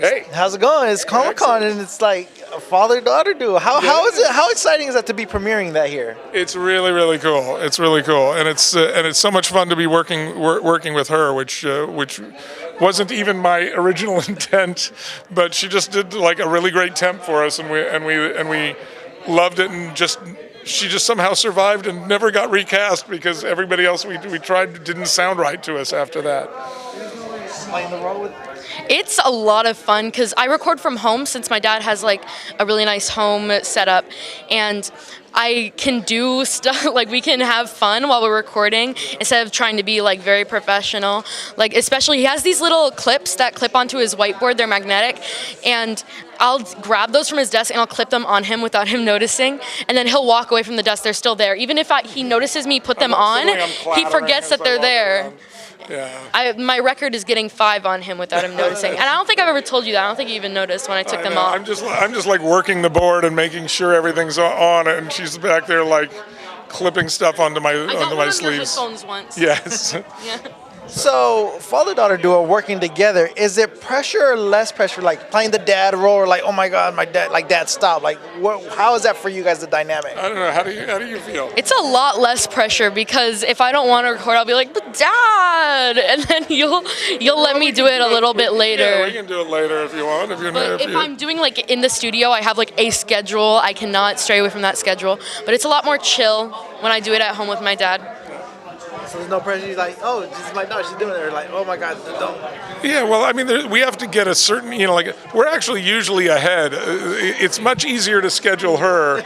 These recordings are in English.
Hey. How's it going? It's Comic-Con and it's like a father-daughter duo. How is it? How exciting is that to be premiering that here? It's really, really cool. It's really cool, and it's so much fun to be working with her, which wasn't even my original intent, but she just did like a really great temp for us, and we loved it, and she just somehow survived and never got recast because everybody else we tried didn't sound right to us after that. Playing the role with. It's a lot of fun because I record from home since my dad has like a really nice home setup, and I can do stuff like we can have fun while we're recording instead of trying to be like very professional. Like especially he has these little clips that clip onto his whiteboard. They're magnetic, and I'll grab those from his desk and I'll clip them on him without him noticing, and then he'll walk away from the desk. They're still there. Even if he notices me put them on, he forgets that they're there. Yeah. My record is getting 5 on him without him noticing, and I don't think I've ever told you that. I don't think you even noticed when I took them off. I'm just like working the board and making sure everything's on, and she's back there like clipping stuff onto my sleeves. Headphones once. Yes. Yeah. So, father-daughter duo working together, is it pressure or less pressure? Like playing the dad role, or like, oh my God, my dad, like dad, stop. Like, how is that for you guys, the dynamic? I don't know. How do you feel? It's a lot less pressure because if I don't want to record, I'll be like, but Dad, and then you'll let me do it a little bit later. Yeah, we can do it later if you want. But if I'm doing like in the studio, I have like a schedule. I cannot stray away from that schedule. But it's a lot more chill when I do it at home with my dad. So there's no pressure. He's like, oh, this is my daughter. She's doing it. Or like, oh my God, don't. Yeah, well, I mean, we have to get a certain, like we're actually usually ahead. It's much easier to schedule her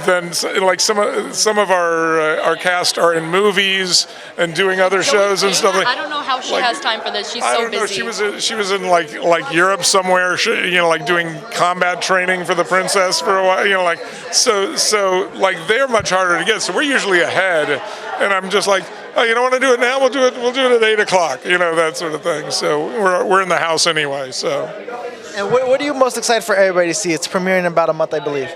than like some of our cast are in movies and doing other shows and stuff. I don't know how she has time for this. She's so busy. She was in like Europe somewhere, like doing combat training for the princess for a while. Like so like they're much harder to get. So we're usually ahead, and I'm just like, oh, you don't want to do it now? We'll do it at 8 o'clock. That sort of thing. So we're in the house anyway. So. And what are you most excited for everybody to see? It's premiering in about a month, I believe.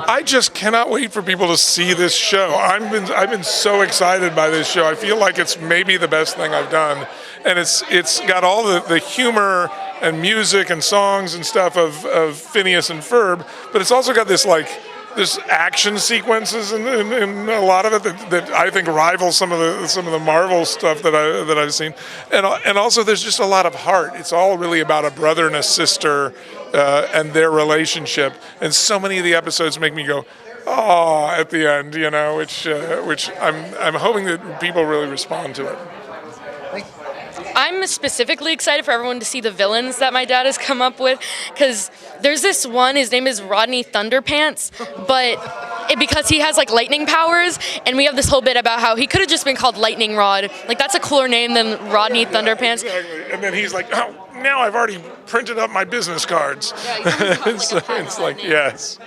I just cannot wait for people to see this show. I've been so excited by this show. I feel like it's maybe the best thing I've done, and it's got all the humor and music and songs and stuff of Phineas and Ferb, but it's also got this action sequences and a lot of it that I think rivals some of the Marvel stuff that I've seen, and also there's just a lot of heart. It's all really about a brother and a sister and their relationship, and so many of the episodes make me go, oh, at the end, which I'm hoping that people really respond to it. I'm specifically excited for everyone to see the villains that my dad has come up with, because there's this one, his name is Rodney Thunderpants, but because he has like lightning powers, and we have this whole bit about how he could have just been called Lightning Rod. Like that's a cooler name than Rodney Thunderpants. Exactly. And then he's like, oh, now I've already printed up my business cards. Yeah, he's like it's like, yes.